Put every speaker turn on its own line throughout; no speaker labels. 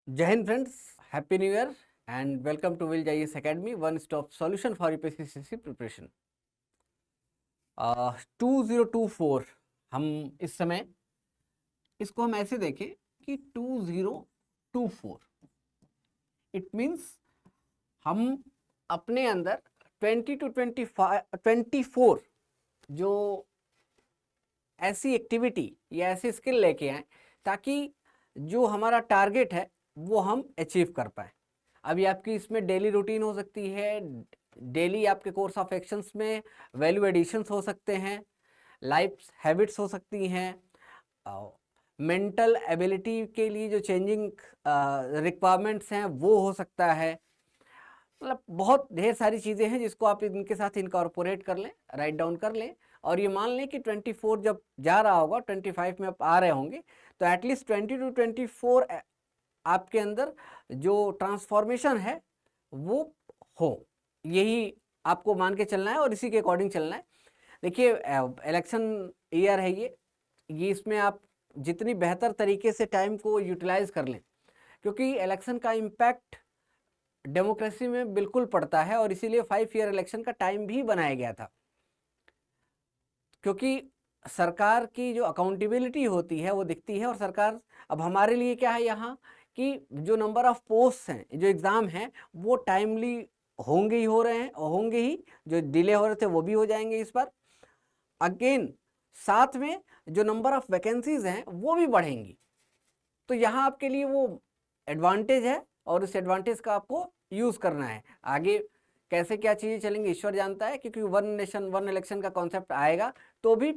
जय Hind friends, happy new year and welcome to विल जाइए academy, one stop solution for UPSC preparation. 2024 हम इस समय इसको हम ऐसे देखें कि 2024 इट मीन्स हम अपने अंदर 20 to 24 जो ऐसी एक्टिविटी या ऐसी स्किल लेके आए ताकि जो हमारा टारगेट है वो हम अचीव कर पाए। अभी आपकी इसमें डेली रूटीन हो सकती है, डेली आपके कोर्स ऑफ एक्शंस में वैल्यू एडिशंस हो सकते हैं, लाइफ हैबिट्स हो सकती हैं, मेंटल एबिलिटी के लिए जो चेंजिंग रिक्वायरमेंट्स हैं वो हो सकता है। मतलब बहुत ढेर सारी चीज़ें हैं जिसको आप इनके साथ इनकॉर्पोरेट कर लें, राइट डाउन कर लें और ये मान लें कि 24 जब जा रहा होगा, 25 में आप आ रहे होंगे तो एटलीस्ट 20 to 24 आपके अंदर जो ट्रांसफॉर्मेशन है वो हो, यही आपको मान के चलना है और इसी के अकॉर्डिंग चलना है। देखिए, इलेक्शन ईयर है ये इसमें आप जितनी बेहतर तरीके से टाइम को यूटिलाइज कर लें, क्योंकि इलेक्शन का इम्पैक्ट डेमोक्रेसी में बिल्कुल पड़ता है और इसीलिए 5 ईयर इलेक्शन का टाइम भी बनाया गया था, क्योंकि सरकार की जो अकाउंटेबिलिटी होती है वो दिखती है। और सरकार अब हमारे लिए क्या है यहाँ कि जो नंबर ऑफ पोस्ट हैं, जो एग्ज़ाम हैं वो टाइमली होंगे ही, हो रहे हैं और होंगे ही, जो डिले हो रहे थे वो भी हो जाएंगे इस बार। अगेन साथ में जो नंबर ऑफ वैकेंसीज हैं वो भी बढ़ेंगी, तो यहाँ आपके लिए वो एडवांटेज है और उस एडवांटेज का आपको यूज़ करना है। आगे कैसे क्या चीज़ें चलेंगी ईश्वर जानता है, क्योंकि वन नेशन वन इलेक्शन का कॉन्सेप्ट आएगा तो भी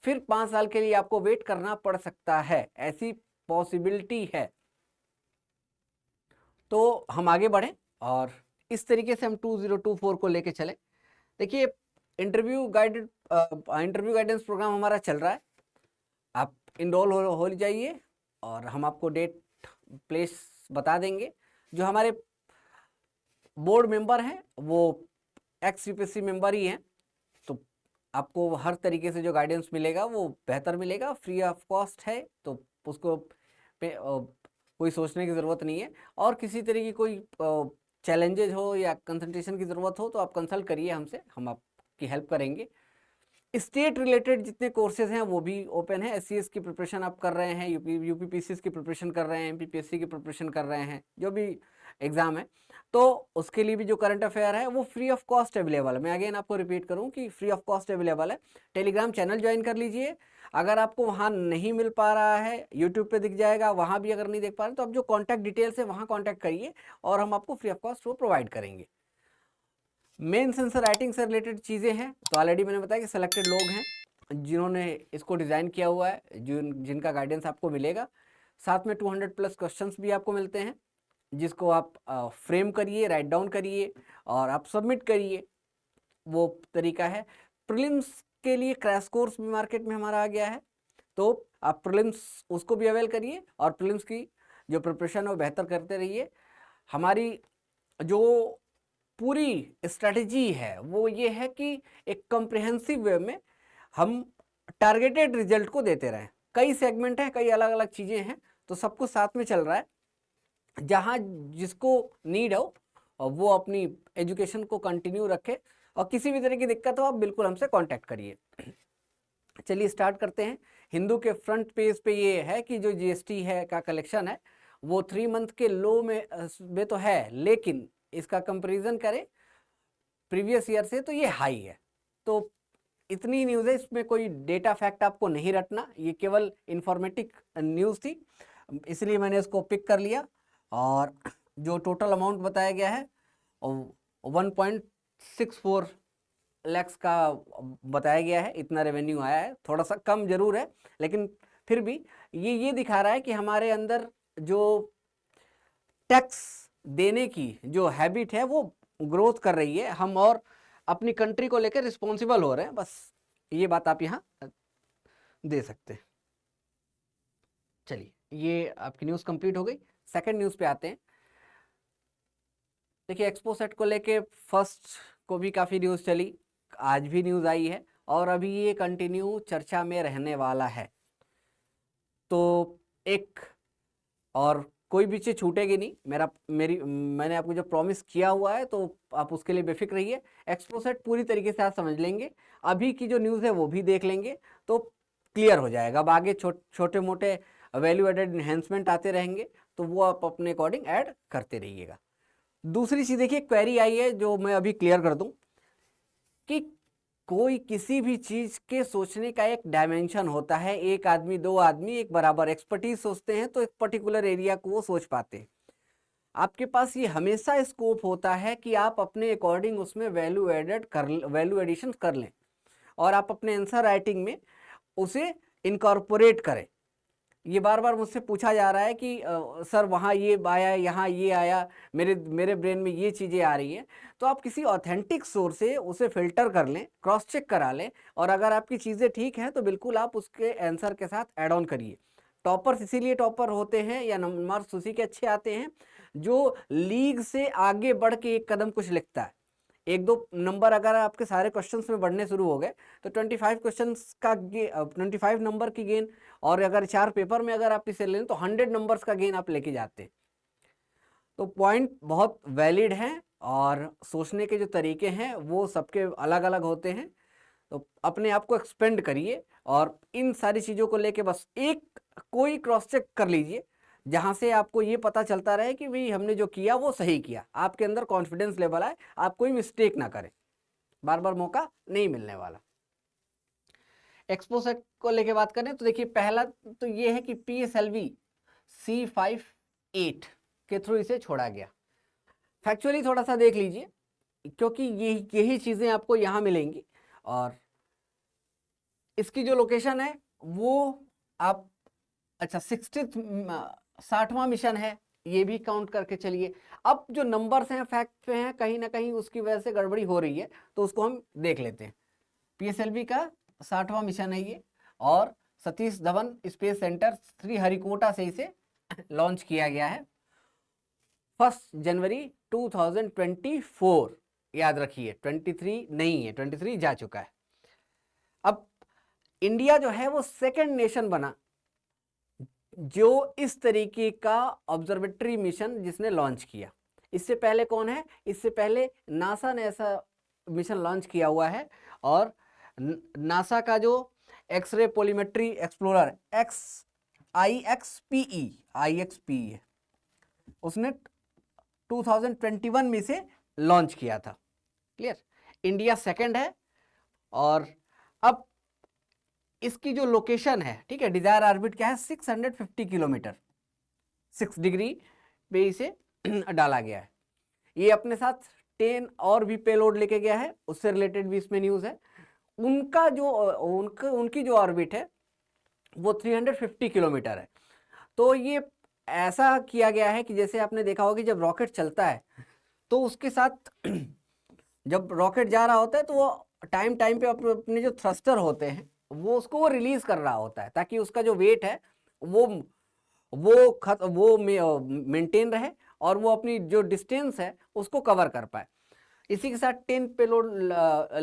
फिर 5 साल के लिए आपको वेट करना पड़ सकता है, ऐसी पॉसिबिलिटी है। तो हम आगे बढ़ें और इस तरीके से हम 2024 को लेके चले। देखिए, इंटरव्यू गाइडेंस प्रोग्राम हमारा चल रहा है, आप इनरोल हो जाइए और हम आपको डेट प्लेस बता देंगे। जो हमारे बोर्ड मेंबर हैं वो एक्स यूपीएससी मेंबर ही हैं, तो आपको हर तरीके से जो गाइडेंस मिलेगा वो बेहतर मिलेगा, फ्री ऑफ कॉस्ट है, तो उसको कोई सोचने की ज़रूरत नहीं है। और किसी तरह की कोई चैलेंजेज हो या कंसल्टेशन की ज़रूरत हो तो आप कंसल्ट करिए हमसे, हम आपकी हेल्प करेंगे। स्टेट रिलेटेड जितने कोर्सेज हैं वो भी ओपन है। एससीएस की प्रिपरेशन आप कर रहे हैं, यूपीपीसीएस की प्रिपरेशन कर रहे हैं, एमपीपीएससी की प्रिपरेशन कर रहे हैं, जो भी एग्ज़ाम है, तो उसके लिए भी जो करंट अफेयर है वो फ्री ऑफ कॉस्ट अवेलेबल है। मैं अगेन आपको रिपीट करूं कि फ्री ऑफ कॉस्ट अवेलेबल है। टेलीग्राम चैनल ज्वाइन कर लीजिए, अगर आपको वहाँ नहीं मिल पा रहा है यूट्यूब पे दिख जाएगा, वहाँ भी अगर नहीं देख पा रहे तो आप जो कॉन्टैक्ट डिटेल्स है वहाँ कॉन्टैक्ट करिए और हम आपको फ्री ऑफ कॉस्ट वो प्रोवाइड करेंगे। मेन सेंसर राइटिंग से रिलेटेड चीज़ें हैं तो ऑलरेडी मैंने बताया कि सेलेक्टेड लोग हैं जिन्होंने इसको डिज़ाइन किया हुआ है, जिनका गाइडेंस आपको मिलेगा। साथ में 200+ क्वेश्चंस भी आपको मिलते हैं जिसको आप फ्रेम करिए, राइट डाउन करिए और आप सबमिट करिए, वो तरीका है। प्रीलिम्स के लिए क्रैश कोर्स भी मार्केट में हमारा आ गया है, तो आप प्रीलिम्स उसको भी अवेल करिए और प्रीलिम्स की जो प्रिपरेशन है वो बेहतर करते रहिए। हमारी जो पूरी स्ट्रेटजी है वो ये है कि एक कॉम्प्रिहेंसिव वे में हम टारगेटेड रिजल्ट को देते रहें। कई सेगमेंट हैं, कई अलग अलग चीज़ें हैं, तो सब कुछ साथ में चल रहा है। जहाँ जिसको नीड हो और वो अपनी एजुकेशन को कंटिन्यू रखे और किसी भी तरह की दिक्कत हो आप बिल्कुल हमसे कांटेक्ट करिए। चलिए स्टार्ट करते हैं। हिंदू के फ्रंट पेज पे ये है कि जो जीएसटी है का कलेक्शन है वो 3 मंथ के लो में तो है, लेकिन इसका कंपैरिजन करें प्रीवियस ईयर से तो ये हाई है। तो इतनी न्यूज़ है, इसमें कोई डेटा फैक्ट आपको नहीं रटना, ये केवल इंफॉर्मेटिव न्यूज़ थी, इसलिए मैंने इसको पिक कर लिया। और जो टोटल अमाउंट बताया गया है 1.64 लैक्स का बताया गया है, इतना रेवेन्यू आया है। थोड़ा सा कम जरूर है लेकिन फिर भी ये दिखा रहा है कि हमारे अंदर जो टैक्स देने की जो हैबिट है वो ग्रोथ कर रही है, हम और अपनी कंट्री को लेकर रिस्पॉन्सिबल हो रहे हैं, बस ये बात आप यहाँ दे सकते हैं। चलिए, ये आपकी न्यूज़ कंप्लीट हो गई। सेकंड न्यूज़ पे आते हैं। देखिए, एक्सपो सेट को लेके फर्स्ट को भी काफ़ी न्यूज़ चली, आज भी न्यूज़ आई है और अभी ये कंटिन्यू चर्चा में रहने वाला है। तो एक और कोई भी चीज़ छूटेगी नहीं। मैंने आपको जो प्रॉमिस किया हुआ है तो आप उसके लिए बेफिक्र रहिए। एक्सपोसेट पूरी तरीके से आप समझ लेंगे, अभी की जो न्यूज़ है वो भी देख लेंगे तो क्लियर हो जाएगा। अब आगे छोटे मोटे वैल्यू एडेड इन्हेंसमेंट आते रहेंगे तो वो आप अपने अकॉर्डिंग ऐड करते रहिएगा। दूसरी चीज़ देखिए, क्वेरी आई है जो मैं अभी क्लियर कर दूं कि कोई किसी भी चीज के सोचने का एक डायमेंशन होता है। एक आदमी, दो आदमी एक बराबर एक्सपर्टीज सोचते हैं तो एक पर्टिकुलर एरिया को वो सोच पाते हैं। आपके पास ये हमेशा स्कोप होता है कि आप अपने अकॉर्डिंग उसमें वैल्यू एडिशन कर लें और आप अपने आंसर राइटिंग में उसे इनकॉर्पोरेट करें। ये बार बार मुझसे पूछा जा रहा है कि सर वहाँ ये आया, यहाँ ये आया, मेरे ब्रेन में ये चीज़ें आ रही हैं। तो आप किसी ऑथेंटिक सोर्स से उसे फिल्टर कर लें, क्रॉस चेक करा लें, और अगर आपकी चीज़ें ठीक हैं तो बिल्कुल आप उसके आंसर के साथ ऐड ऑन करिए। टॉपर्स इसीलिए टॉपर होते हैं या नंबर्स उसी के अच्छे आते हैं जो लीग से आगे बढ़ के एक कदम कुछ लिखता है। एक दो नंबर अगर आपके सारे क्वेश्चंस में बढ़ने शुरू हो गए तो 25 क्वेश्चंस का 25 नंबर की गेन, और अगर 4 पेपर में अगर आप इसे लें तो 100 नंबर्स का गेन आप लेके जाते हैं। तो पॉइंट बहुत वैलिड हैं और सोचने के जो तरीके हैं वो सबके अलग अलग होते हैं। तो अपने आप को एक्सपेंड करिए और इन सारी चीज़ों को लेके बस एक कोई क्रॉस चेक कर लीजिए जहाँ से आपको ये पता चलता रहे कि भाई हमने जो किया वो सही किया, आपके अंदर कॉन्फिडेंस लेवल आए, आप कोई मिस्टेक ना करें, बार बार मौका नहीं मिलने वाला। एक्सपोसेट को लेके बात करें तो देखिए, पहला तो ये है कि PSLV C58 के थ्रू इसे छोड़ा गया। फैक्चुअली थोड़ा सा देख लीजिए क्योंकि यही चीज़ें आपको यहाँ मिलेंगी, और इसकी जो लोकेशन है वो आप, अच्छा 60वां मिशन है, ये भी काउंट करके चलिए। अब जो नंबर्स हैं फैक्ट पे हैं, कहीं ना कहीं उसकी वजह से गड़बड़ी हो रही है तो उसको हम देख लेते हैं। PSLV का 60वां मिशन है ये, और सतीश धवन स्पेस सेंटर श्रीहरिकोटा से इसे लॉन्च किया गया है 1 जनवरी 2024। याद रखिए 23 नहीं है, 23 जा चुका है। अब इंडिया जो है वो सेकंड नेशन बना जो इस तरीके का ऑब्जर्वेटरी मिशन जिसने लॉन्च किया। इससे पहले कौन है? इससे पहले नासा ने ऐसा मिशन लॉन्च किया हुआ है, और नासा का जो एक्सरे पोलीमेट्री एक्सप्लोरर IXPE है, उसने 2021 में से लॉन्च किया था। क्लियर? इंडिया सेकंड है, और अब इसकी जो लोकेशन है, ठीक है, डिजायर ऑर्बिट क्या है, 650 किलोमीटर 6 डिग्री पे इसे डाला गया है। ये अपने साथ 10 और भी पेलोड लेके गया है, उससे रिलेटेड भी इसमें न्यूज़ है। उनकी जो ऑर्बिट है वो 350 किलोमीटर है। तो ये ऐसा किया गया है कि जैसे आपने देखा होगा कि जब रॉकेट चलता है तो उसके साथ जब रॉकेट जा रहा होता है तो वो टाइम पे अपने जो थ्रस्टर होते हैं वो रिलीज कर रहा होता है, ताकि उसका जो वेट है वो मेंटेन रहे और वो अपनी जो डिस्टेंस है उसको कवर कर पाए। इसी के साथ 10 पेलोड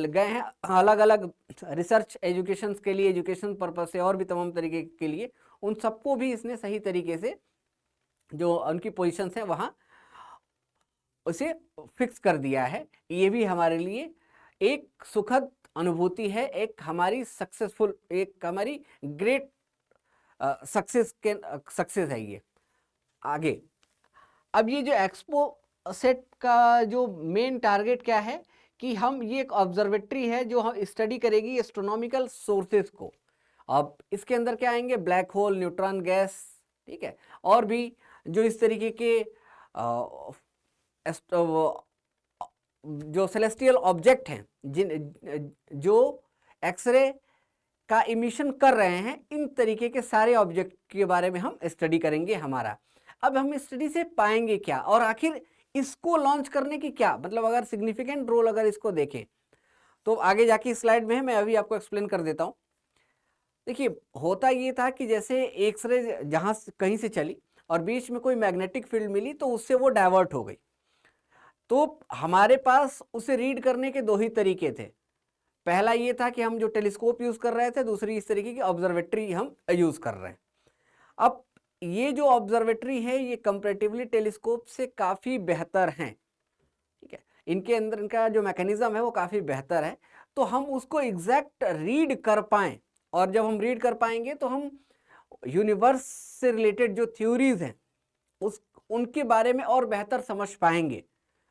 गए हैं अलग अलग रिसर्च एजुकेशन के लिए, एजुकेशन पर्पज से और भी तमाम तरीके के लिए। उन सबको भी इसने सही तरीके से जो उनकी पोजीशंस हैं वहाँ उसे फिक्स कर दिया है। ये भी हमारे लिए एक सुखद अनुभूति है, एक हमारी सक्सेसफुल, एक हमारी ग्रेट सक्सेस है ये। आगे अब ये जो एक्सपो सेट का जो मेन टारगेट क्या है कि हम ये एक ऑब्जर्वेटरी है जो हम स्टडी करेगी एस्ट्रोनॉमिकल सोर्सेज को। अब इसके अंदर क्या आएंगे, ब्लैक होल, न्यूट्रॉन गैस, ठीक है, और भी जो इस तरीके के जो सेलेस्टियल ऑब्जेक्ट हैं जो एक्सरे का इमिशन कर रहे हैं, इन तरीके के सारे ऑब्जेक्ट के बारे में हम स्टडी करेंगे हमारा। अब हम स्टडी से पाएंगे क्या, और आखिर इसको लॉन्च करने की क्या मतलब, अगर सिग्निफिकेंट रोल अगर इसको देखें तो आगे जाके स्लाइड में है, मैं अभी आपको एक्सप्लेन कर देता हूं। देखिए होता ये था कि जैसे एक्सरे जहां कहीं से चली और बीच में कोई मैग्नेटिक फील्ड मिली तो उससे वो डाइवर्ट हो गई, तो हमारे पास उसे रीड करने के दो ही तरीके थे। पहला ये था कि हम जो टेलीस्कोप यूज कर रहे थे, दूसरी इस तरीके की ऑब्जर्वेटरी हम यूज कर रहे हैं। अब ये जो ऑब्जर्वेटरी है ये कंपैरेटिवली टेलीस्कोप से काफ़ी बेहतर हैं, ठीक है। इनके अंदर इनका जो मैकेनिज्म है वो काफ़ी बेहतर है, तो हम उसको एग्जैक्ट रीड कर पाएँ, और जब हम रीड कर पाएंगे तो हम यूनिवर्स से रिलेटेड जो थ्योरीज हैं उनके बारे में और बेहतर समझ पाएंगे।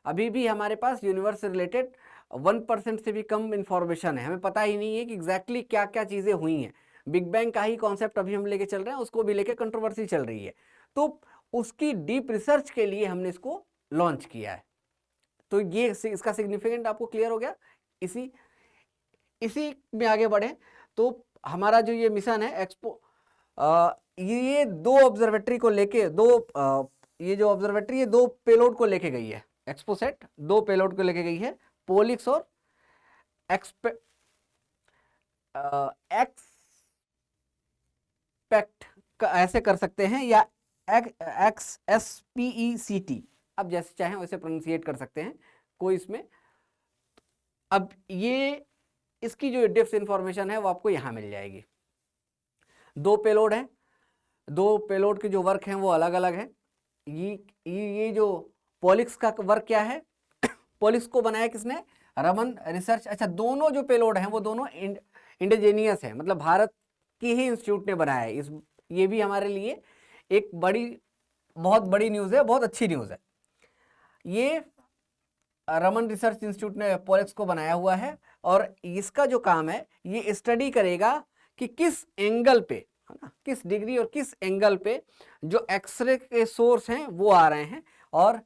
अभी भी हमारे पास यूनिवर्स से रिलेटेड 1% से भी कम इंफॉर्मेशन है, हमें पता ही नहीं है कि एग्जैक्टली क्या क्या चीज़ें हुई हैं। बिग बैंग का ही कॉन्सेप्ट अभी हम लेके चल रहे हैं, उसको भी लेके कंट्रोवर्सी चल रही है, तो उसकी डीप रिसर्च के लिए हमने इसको लॉन्च किया है। तो ये इसका सिग्निफिकेंट आपको क्लियर हो गया। इसी में आगे बढ़े तो हमारा जो ये मिशन है एक्सपो, ये दो ऑब्जर्वेटरी को लेके ये जो ऑब्जर्वेटरी है 2 पेलोड को लेके गई है। एक्सपोसेट 2 पेलोड को लेके गई है, पोलिक्स और एक्सपेक्ट ऐसे कर सकते हैं, या XSPECT, अब जैसे चाहें वैसे प्रोनाउंसिएट कर सकते हैं, कोई इसमें। अब ये इसकी जो डेप्थ इंफॉर्मेशन है वो आपको यहाँ मिल जाएगी। 2 पेलोड हैं, 2 पेलोड के जो वर्क हैं वो अलग अलग है। ये जो पोलिक्स का वर्क क्या है, पोलिक्स को बनाया किसने, रमन रिसर्च। अच्छा, दोनों जो पेलोड हैं वो दोनों इंडिजीनियस है, मतलब भारत की ही इंस्टीट्यूट ने बनाया है। ये भी हमारे लिए एक बहुत बड़ी न्यूज़ है, बहुत अच्छी न्यूज़ है। ये रमन रिसर्च इंस्टीट्यूट ने पोलिक्स को बनाया हुआ है, और इसका जो काम है ये स्टडी करेगा कि किस एंगल पे, है ना, किस डिग्री और किस एंगल पे जो एक्सरे के सोर्स हैं वो आ रहे हैं, और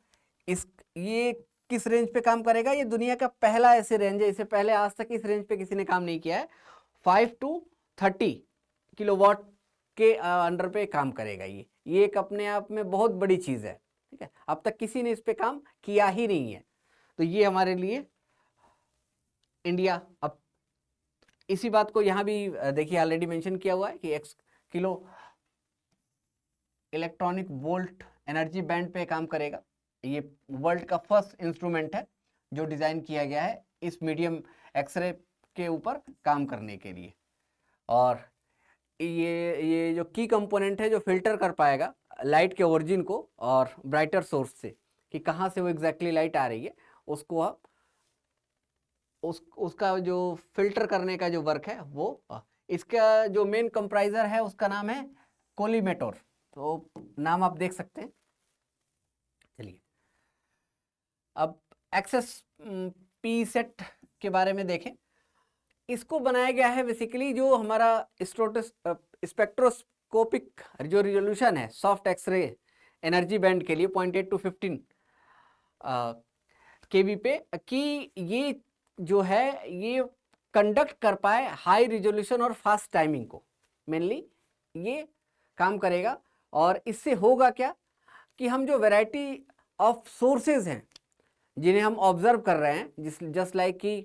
ये किस रेंज पे काम करेगा। ये दुनिया का पहला ऐसे रेंज है, इससे पहले आज तक इस रेंज पे किसी ने काम नहीं किया है। 5 to 30 किलोवाट के अंडर पे काम करेगा। ये एक अपने आप में बहुत बड़ी चीज़ है, ठीक है। अब तक किसी ने इस पे काम किया ही नहीं है, तो ये हमारे लिए इंडिया। अब इसी बात को यहाँ भी देखिए ऑलरेडी मेंशन किया हुआ है कि x kilo electronic volt energy band पे काम करेगा। ये वर्ल्ड का फर्स्ट इंस्ट्रूमेंट है जो डिज़ाइन किया गया है इस मीडियम एक्सरे के ऊपर काम करने के लिए। और ये जो की कंपोनेंट है जो फिल्टर कर पाएगा लाइट के ओरिजिन को और ब्राइटर सोर्स से, कि कहाँ से वो एग्जैक्टली लाइट आ रही है, उसको आप उसका जो फिल्टर करने का जो वर्क है वो, इसका जो मेन कंप्राइजर है उसका नाम है कोलीमेटर, तो नाम आप देख सकते हैं। चलिए अब XSP सेट के बारे में देखें। इसको बनाया गया है बेसिकली जो हमारा स्पेक्ट्रोस्कोपिक जो रिजोल्यूशन है सॉफ्ट एक्सरे एनर्जी बैंड के लिए 0.8 to 15 kb पे, कि ये जो है ये कंडक्ट कर पाए हाई रिजोल्यूशन और फास्ट टाइमिंग को, मेनली ये काम करेगा। और इससे होगा क्या कि हम जो वैरायटी ऑफ सोर्सेज हैं जिन्हें हम ऑब्जर्व कर रहे हैं, जस्ट लाइक कि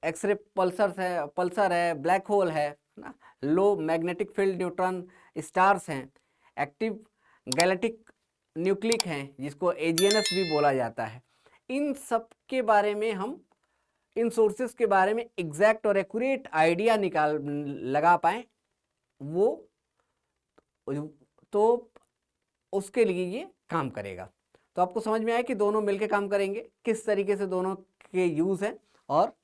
एक्सरे पल्सर है, ब्लैक होल है ना, लो मैग्नेटिक फील्ड न्यूट्रॉन स्टार्स हैं, एक्टिव गैलेक्टिक न्यूक्लिक हैं जिसको AGNS भी बोला जाता है। इन सब के बारे में हम, इन सोर्सेज के बारे में एग्जैक्ट और एक्यूरेट आइडिया लगा पाएँ वो, तो उसके लिए ये काम करेगा। तो आपको समझ में आया कि दोनों मिलके काम करेंगे, किस तरीके से दोनों के यूज़ हैं। और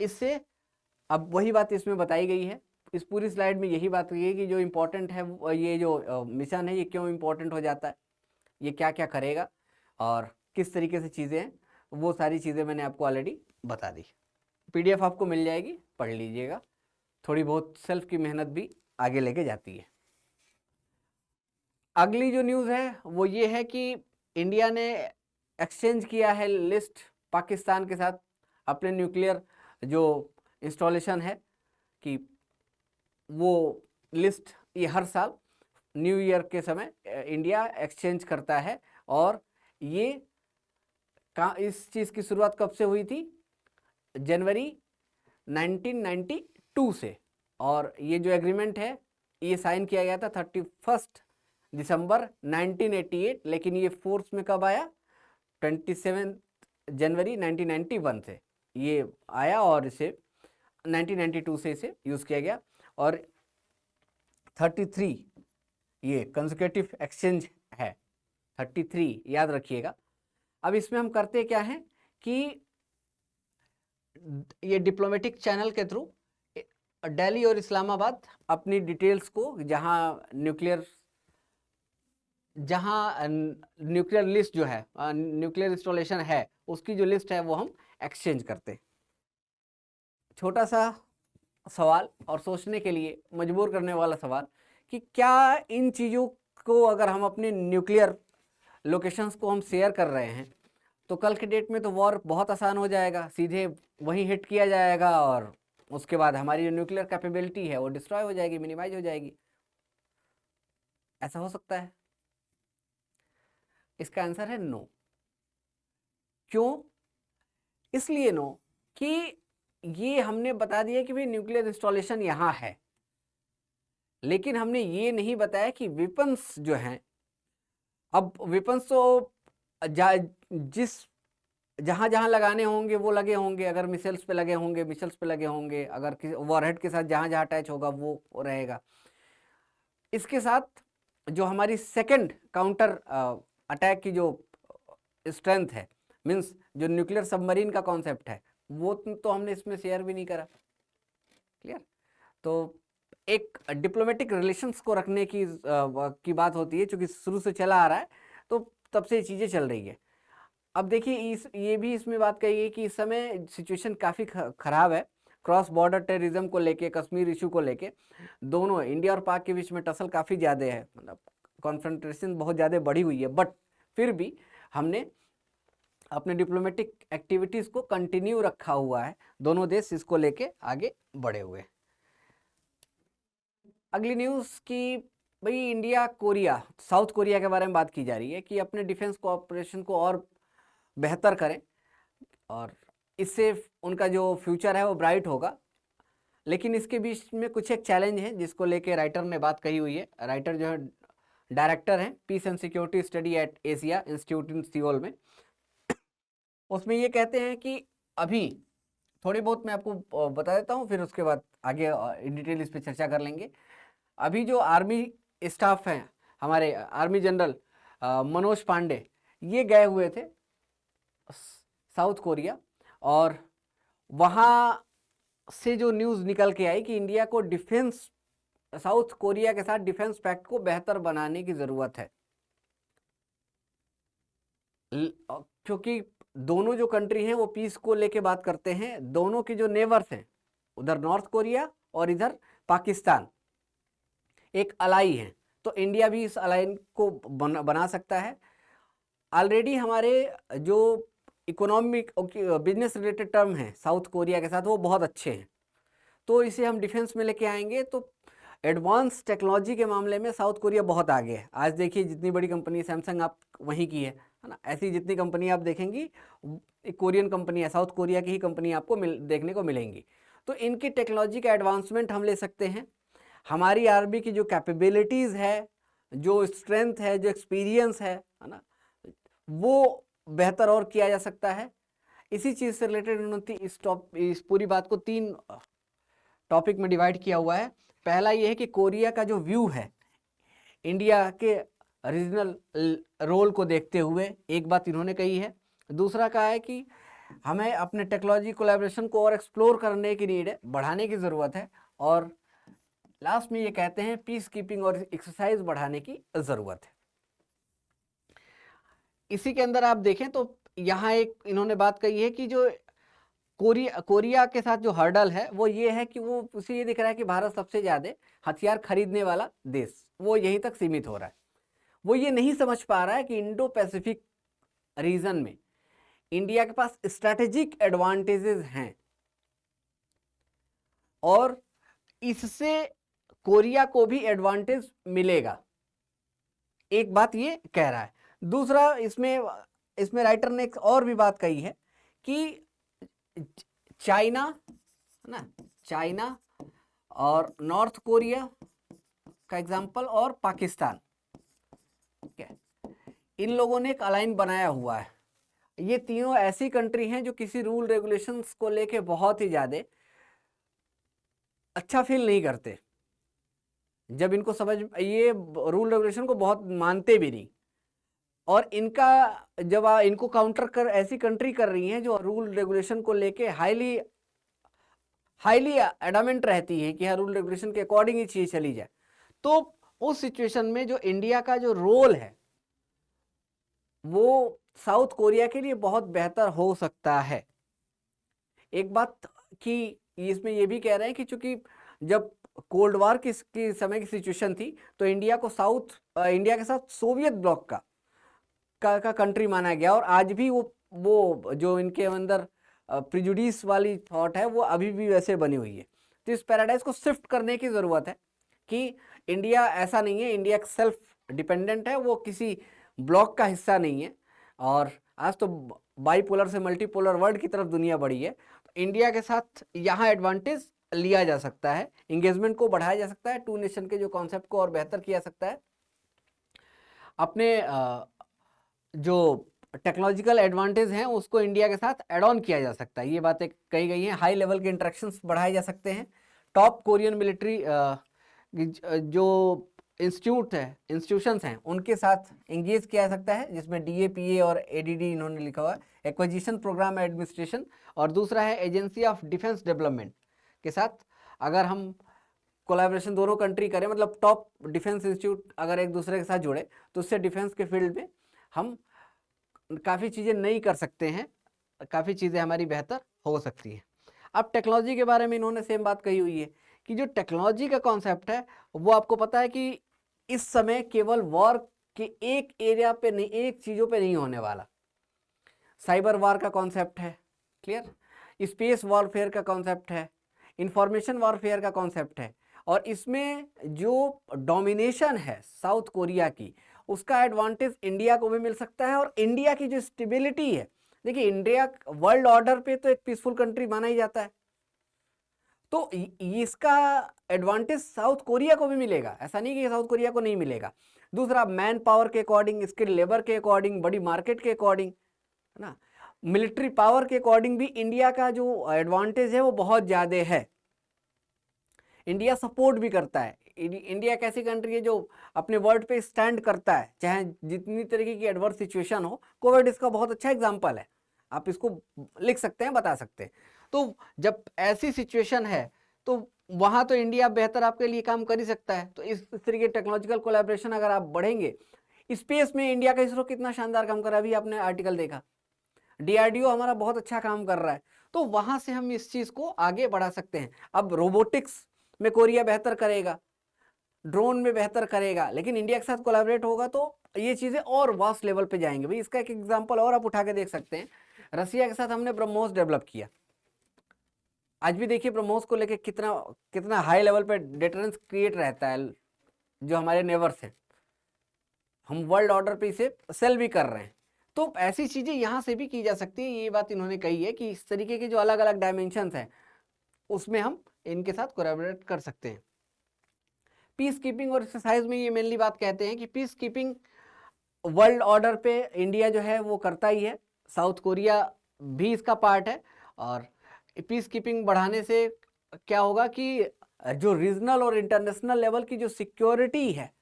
इससे अब वही बात इसमें बताई गई है, इस पूरी स्लाइड में यही बात हुई है कि जो इम्पोर्टेंट है, ये जो मिशन है ये क्यों इम्पोर्टेंट हो जाता है, ये क्या क्या करेगा और किस तरीके से चीज़ें हैं, वो सारी चीज़ें मैंने आपको ऑलरेडी बता दी। PDF आपको मिल जाएगी, पढ़ लीजिएगा। थोड़ी बहुत सेल्फ की मेहनत भी आगे लेके जाती है। अगली जो न्यूज़ है वो ये है कि इंडिया ने एक्सचेंज किया है लिस्ट पाकिस्तान के साथ अपने न्यूक्लियर जो इंस्टॉलेशन है, कि वो लिस्ट ये हर साल न्यू ईयर के समय इंडिया एक्सचेंज करता है। और ये इस चीज़ की शुरुआत कब से हुई थी, जनवरी 1992 से। और ये जो एग्रीमेंट है ये साइन किया गया था 31 दिसंबर 1988, लेकिन ये फोर्स में कब आया, 27 जनवरी 1991 से ये आया, और इसे 1992 से इसे यूज़ किया गया। और 33 ये कंसेक्यूटिव एक्सचेंज है 33, याद रखिएगा। अब इसमें हम करते क्या हैं कि ये डिप्लोमेटिक चैनल के थ्रू दिल्ली और इस्लामाबाद अपनी डिटेल्स को जहां न्यूक्लियर लिस्ट जो है, न्यूक्लियर इंस्टॉलेशन है, उसकी जो लिस्ट है वो हम एक्सचेंज करते। छोटा सा सवाल और सोचने के लिए मजबूर करने वाला सवाल कि क्या इन चीज़ों को अगर हम अपने न्यूक्लियर लोकेशंस को हम शेयर कर रहे हैं तो कल के डेट में तो वॉर बहुत आसान हो जाएगा, सीधे वहीं हिट किया जाएगा और उसके बाद हमारी जो न्यूक्लियर कैपेबिलिटी है वो डिस्ट्रॉय हो जाएगी, मिनिमाइज हो जाएगी। ऐसा हो सकता है? इसका आंसर है नो। क्यों? इसलिए नो कि ये हमने बता दिया कि भाई न्यूक्लियर इंस्टॉलेशन यहाँ है, लेकिन हमने ये नहीं बताया कि वेपन्स जो हैं, अब वेपन्स तो जहाँ जहाँ लगाने होंगे वो लगे होंगे, अगर मिसाइल्स पे लगे होंगे मिसाइल्स पे लगे होंगे, अगर वॉरहेड के साथ जहाँ जहाँ अटैच होगा वो रहेगा। इसके साथ जो हमारी सेकंड काउंटर अटैक की जो स्ट्रेंथ है, मीन्स जो न्यूक्लियर सबमरीन का कॉन्सेप्ट है, वो तो हमने इसमें शेयर भी नहीं करा। क्लियर? तो एक डिप्लोमेटिक रिलेशंस को रखने की बात होती है, क्योंकि शुरू से चला आ रहा है तो तब से ये चीज़ें चल रही है। अब देखिए ये भी इसमें बात कही है कि इस समय सिचुएशन काफ़ी ख़राब है क्रॉस बॉर्डर टेररिज्म को लेके, कश्मीर इशू को लेके। दोनों इंडिया और पाक के बीच में टसल काफ़ी ज़्यादा है, मतलब कॉन्फ्रंटेशन बहुत ज़्यादा बढ़ी हुई है, बट फिर भी हमने अपने डिप्लोमेटिक एक्टिविटीज़ को कंटिन्यू रखा हुआ है, दोनों देश इसको लेके आगे बढ़े हुए। अगली न्यूज़ की भाई इंडिया कोरिया, साउथ कोरिया के बारे में बात की जा रही है कि अपने डिफेंस कोऑपरेशन को और बेहतर करें और इससे उनका जो फ्यूचर है वो ब्राइट होगा। लेकिन इसके बीच में कुछ एक चैलेंज है जिसको लेके राइटर ने बात कही हुई है। राइटर जो है डायरेक्टर हैं peace and security study at Asia Institute in Seoul में। उसमें ये कहते हैं कि अभी थोड़ी बहुत मैं आपको बता देता हूँ, फिर उसके बाद आगे इन डिटेल इस पर चर्चा कर लेंगे। अभी जो आर्मी स्टाफ हैं, हमारे आर्मी जनरल मनोज पांडे, ये गए हुए थे साउथ कोरिया, और वहाँ से जो न्यूज़ निकल के आई कि इंडिया को डिफेंस, साउथ कोरिया के साथ डिफेंस पैक्ट को बेहतर बनाने की ज़रूरत है, क्योंकि दोनों जो कंट्री हैं वो पीस को लेके बात करते हैं। दोनों की जो नेबर्स हैं, उधर नॉर्थ कोरिया और इधर पाकिस्तान, एक अलाई है, तो इंडिया भी इस अलाइन को बना सकता है। ऑलरेडी हमारे जो इकोनॉमिक बिजनेस रिलेटेड टर्म हैं साउथ कोरिया के साथ वो बहुत अच्छे हैं, तो इसे हम डिफेंस में लेके आएंगे तो एडवांस टेक्नोलॉजी के मामले में साउथ कोरिया बहुत आगे है। आज देखिए जितनी बड़ी कंपनी सैमसंग आप वहीं की है ना, ऐसी जितनी कंपनी आप देखेंगी कोरियन कंपनी है, साउथ कोरिया की ही कंपनी आपको देखने को मिलेंगी। तो इनकी टेक्नोलॉजी का एडवांसमेंट हम ले सकते हैं। हमारी आर्मी की जो कैपेबिलिटीज़ है, जो स्ट्रेंथ है, जो एक्सपीरियंस है ना, वो बेहतर और किया जा सकता है। इसी चीज़ से रिलेटेड उन्होंने इस पूरी बात को 3 टॉपिक में डिवाइड किया हुआ है। पहला ये है कि कोरिया का जो व्यू है इंडिया के रीजनल रोल को देखते हुए, एक बात इन्होंने कही है। दूसरा कहा है कि हमें अपने टेक्नोलॉजी कोलैबोरेशन को और एक्सप्लोर करने की नीड है, बढ़ाने की ज़रूरत है। और लास्ट में ये कहते हैं पीस कीपिंग और एक्सरसाइज बढ़ाने की ज़रूरत है। इसी के अंदर आप देखें तो यहाँ एक इन्होंने बात कही है कि जो कोरिया के साथ जो हर्डल है वो ये है कि वो उसे ये दिख रहा है कि भारत सबसे ज़्यादा हथियार खरीदने वाला देश, वो यहीं तक सीमित हो रहा है। वो ये नहीं समझ पा रहा है कि इंडो पैसिफिक रीजन में इंडिया के पास स्ट्रैटेजिक एडवांटेजेस हैं और इससे कोरिया को भी एडवांटेज मिलेगा, एक बात ये कह रहा है। दूसरा इसमें राइटर ने एक और भी बात कही है कि चाइना है ना, चाइना और नॉर्थ कोरिया का एग्जांपल और पाकिस्तान, ठीक है, इन लोगों ने एक अलाइन बनाया हुआ है। ये तीनों ऐसी कंट्री हैं जो किसी रूल रेगुलेशंस को लेके बहुत ही ज़्यादा अच्छा फील नहीं करते। जब इनको समझ, ये रूल रेगुलेशन को बहुत मानते भी नहीं, और इनका जब इनको काउंटर कर ऐसी कंट्री कर रही हैं जो रूल रेगुलेशन को लेके हाईली एडामेंट रहती हैं कि हर रूल रेगुलेशन के अकॉर्डिंग ही चीज चली जाए, तो उस सिचुएशन में जो इंडिया का जो रोल है वो साउथ कोरिया के लिए बहुत बेहतर हो सकता है। एक बात कि इसमें ये भी कह रहे हैं कि चूंकि जब कोल्ड वॉर की समय की सिचुएशन थी तो इंडिया को इंडिया के साथ सोवियत ब्लॉक का कंट्री माना गया, और आज भी वो जो इनके अंदर प्रिजुडिस वाली थॉट है वो अभी भी वैसे बनी हुई है। तो इस पैराडाइज को शिफ्ट करने की ज़रूरत है कि इंडिया ऐसा नहीं है, इंडिया सेल्फ डिपेंडेंट है, वो किसी ब्लॉक का हिस्सा नहीं है। और आज तो बाईपोलर से मल्टीपोलर वर्ल्ड की तरफ दुनिया बढ़ी है, तो इंडिया के साथ यहाँ एडवांटेज लिया जा सकता है, इंगेजमेंट को बढ़ाया जा सकता है, टू नेशन के जो कॉन्सेप्ट को और बेहतर किया जा सकता है, अपने जो टेक्नोलॉजिकल एडवांटेज हैं उसको इंडिया के साथ एड ऑन किया जा सकता है। ये बातें कही गई हैं। हाई लेवल के इंटरेक्शंस बढ़ाए जा सकते हैं। टॉप कोरियन मिलिट्री जो इंस्टीट्यूशंस हैं उनके साथ इंगेज किया जा सकता है, जिसमें DAPA और ADD इन्होंने लिखा हुआ है, एक्विजिशन प्रोग्राम एडमिनिस्ट्रेशन, और दूसरा है एजेंसी ऑफ डिफेंस डेवलपमेंट के साथ अगर हम कोलैबोरेशन दोनों कंट्री करें, मतलब टॉप डिफेंस इंस्टीट्यूट अगर एक दूसरे के साथ जुड़े तो उससे डिफेंस के फील्ड में हम काफ़ी चीज़ें नई कर सकते हैं, काफ़ी चीज़ें हमारी बेहतर हो सकती हैं। अब टेक्नोलॉजी के बारे में इन्होंने सेम बात कही हुई है कि जो टेक्नोलॉजी का कॉन्सेप्ट है वो आपको पता है कि इस समय केवल वॉर के एक एरिया पे नहीं, एक चीज़ों पे नहीं होने वाला। साइबर वॉर का कॉन्सेप्ट है, क्लियर, स्पेस वॉरफेयर का कॉन्सेप्ट है, इंफॉर्मेशन वॉरफेयर का कॉन्सेप्ट है, और इसमें जो डोमिनेशन है साउथ कोरिया की उसका एडवांटेज इंडिया को भी मिल सकता है, और इंडिया की जो स्टेबिलिटी है, देखिए इंडिया वर्ल्ड ऑर्डर पे तो एक पीसफुल कंट्री माना ही जाता है, तो इसका एडवांटेज साउथ कोरिया को भी मिलेगा, ऐसा नहीं कि साउथ कोरिया को नहीं मिलेगा। दूसरा, मैन पावर के अकॉर्डिंग, स्किल लेबर के अकॉर्डिंग, बड़ी मार्केट के अकॉर्डिंग, है ना, मिलिट्री पावर के अकॉर्डिंग भी इंडिया का जो एडवांटेज है वो बहुत ज़्यादा है। इंडिया सपोर्ट भी करता है। इंडिया एक ऐसी कंट्री है जो अपने वर्ड पे स्टैंड करता है, चाहे जितनी तरीके की एडवर्स सिचुएशन हो। कोविड इसका बहुत अच्छा एग्जांपल है, आप इसको लिख सकते हैं, बता सकते हैं। तो जब ऐसी सिचुएशन है तो वहां तो इंडिया बेहतर आपके लिए काम कर ही सकता है। तो इस तरीके टेक्नोलॉजिकल कोलैबोरेशन अगर आप बढ़ेंगे, स्पेस में इंडिया का इसरो कितना शानदार काम कर रहा है, अभी आपने आर्टिकल देखा, DRDO हमारा बहुत अच्छा काम कर रहा है, तो वहां से हम इस चीज को आगे बढ़ा सकते हैं। अब रोबोटिक्स में कोरिया बेहतर करेगा, ड्रोन में बेहतर करेगा, लेकिन इंडिया के साथ कोलैबोरेट होगा तो ये चीजें और वास्ट लेवल पे जाएंगे। भाई इसका एक एग्जांपल और आप उठा के देख सकते हैं, रसिया के साथ हमने ब्रह्मोस डेवलप किया, आज भी देखिए ब्रह्मोस को लेके कितना कितना हाई लेवल पे डिटरेंस क्रिएट रहता है जो हमारे नेबर्स हैं, हम वर्ल्ड ऑर्डर पे इसे सेल भी कर रहे हैं। तो ऐसी चीजें यहाँ से भी की जा सकती है। ये बात इन्होंने कही है कि इस तरीके के जो अलग अलग डायमेंशंस हैं उसमें हम इनके साथ कोलैबोरेट कर सकते हैं। पीस कीपिंग और एक्सरसाइज में ये मेनली बात कहते हैं कि पीस कीपिंग वर्ल्ड ऑर्डर पे इंडिया जो है वो करता ही है, साउथ कोरिया भी इसका पार्ट है, और पीस कीपिंग बढ़ाने से क्या होगा कि जो रीजनल और इंटरनेशनल लेवल की जो सिक्योरिटी है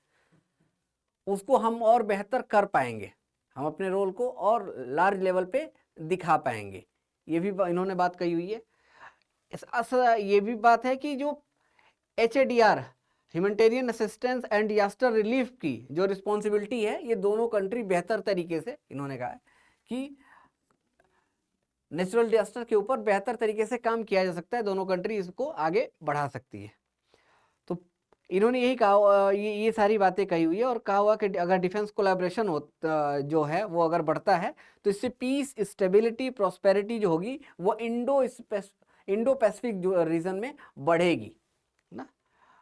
उसको हम और बेहतर कर पाएंगे, हम अपने रोल को और लार्ज लेवल पे दिखा पाएंगे। ये भी इन्होंने बात कही हुई है। ये भी बात है कि जो HADR, humanitarian assistance and disaster relief की जो रिस्पॉन्सिबिलिटी है, ये दोनों कंट्री बेहतर तरीके से, इन्होंने कहा है कि नेचुरल डिजास्टर के ऊपर बेहतर तरीके से काम किया जा सकता है, दोनों कंट्री इसको आगे बढ़ा सकती है। तो इन्होंने यही कहा, ये सारी बातें कही हुई है, और कहा हुआ कि अगर डिफेंस कोलैबोरेशन हो जो है वो अगर बढ़ता है तो इससे पीस, स्टेबिलिटी, प्रॉस्पेरिटी जो होगी वो इंडो पैसिफिक रीजन में बढ़ेगी ना,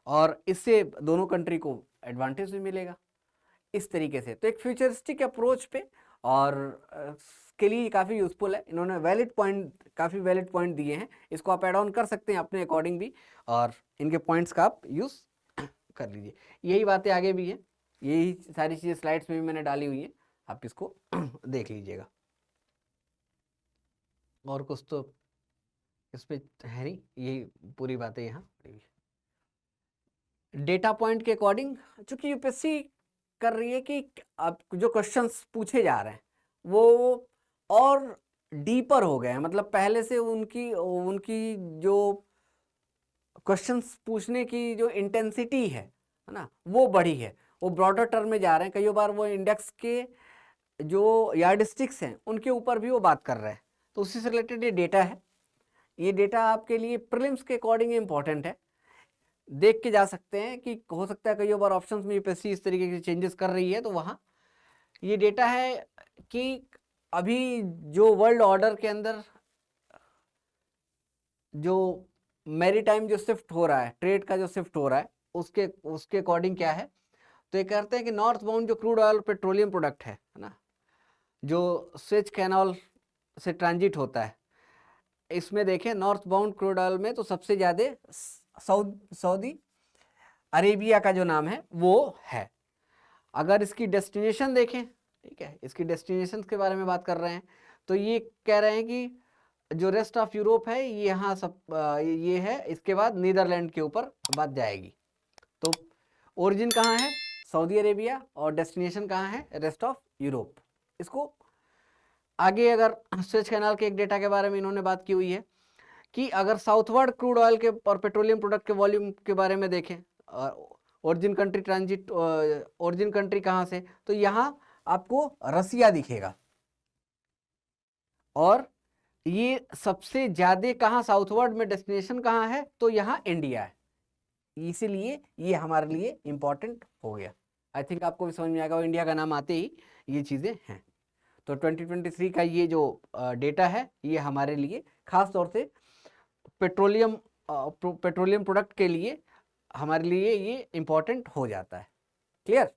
और इससे दोनों कंट्री को एडवांटेज भी मिलेगा इस तरीके से। तो एक फ्यूचरिस्टिक अप्रोच पे और के लिए काफ़ी यूजफुल है। इन्होंने काफ़ी वैलिड पॉइंट दिए हैं, इसको आप ऐड ऑन कर सकते हैं अपने अकॉर्डिंग भी, और इनके पॉइंट्स का आप यूज़ कर लीजिए। यही बातें आगे भी हैं, यही सारी चीज़ें स्लाइड्स में भी मैंने डाली हुई हैं, आप इसको देख लीजिएगा। और कुछ तो इस पर है नहीं, यही पूरी बातें यहाँ। डेटा पॉइंट के अकॉर्डिंग, चूंकि यूपीएससी कर रही है कि अब जो क्वेश्चंस पूछे जा रहे हैं वो और डीपर हो गए हैं, मतलब पहले से उनकी उनकी जो क्वेश्चंस पूछने की जो इंटेंसिटी है ना, वो बढ़ी है, वो ब्रॉडर टर्म में जा रहे हैं। कई बार वो इंडेक्स के जो यार्डस्टिक्स हैं उनके ऊपर भी वो बात कर रहे हैं। तो उसी से रिलेटेड ये डेटा है। ये डेटा आपके लिए प्रीलिम्स के अकॉर्डिंग इंपॉर्टेंट है, देख के जा सकते हैं कि हो सकता है कई बार ऑप्शंस में यूपीएससी इस तरीके के चेंजेस कर रही है। तो वहाँ ये डेटा है कि अभी जो वर्ल्ड ऑर्डर के अंदर जो मैरीटाइम जो शिफ्ट हो रहा है, ट्रेड का जो शिफ्ट हो रहा है, उसके अकॉर्डिंग क्या है, तो ये कहते हैं कि नॉर्थ बाउंड जो क्रूड ऑयल पेट्रोलियम प्रोडक्ट है ना, जो स्वेज कैनाल से ट्रांजिट होता है, इसमें देखें नॉर्थ बाउंड क्रूड ऑयल में तो सबसे ज़्यादा सऊदी अरेबिया का जो नाम है वो है। अगर इसकी डेस्टिनेशन देखें, ठीक है, इसकी डेस्टिनेशन के बारे में बात कर रहे हैं, तो ये कह रहे हैं कि जो रेस्ट ऑफ यूरोप है ये यहाँ सब ये है, इसके बाद नीदरलैंड के ऊपर बात जाएगी। तो ओरिजिन कहाँ है, सऊदी अरेबिया, और डेस्टिनेशन कहाँ है, रेस्ट ऑफ यूरोप। इसको आगे अगर स्वेज कैनाल के एक डेटा के बारे में इन्होंने बात की हुई है कि अगर साउथवर्ड क्रूड ऑयल के और पेट्रोलियम प्रोडक्ट के वॉल्यूम के बारे में देखें, origin country transit, origin country कहाँ से, तो यहाँ आपको रसिया दिखेगा, और ये सबसे ज्यादा कहाँ साउथवर्ड में डेस्टिनेशन कहाँ है, तो यहाँ इंडिया है। इसीलिए ये हमारे लिए इंपॉर्टेंट हो गया। आई थिंक आपको भी समझ में आएगा, इंडिया का नाम आते ही ये चीज़ें हैं। तो 2023 का ये जो डेटा है ये हमारे लिए खास तौर से पेट्रोलियम प्रोडक्ट के लिए हमारे लिए ये इंपॉर्टेंट हो जाता है। क्लियर।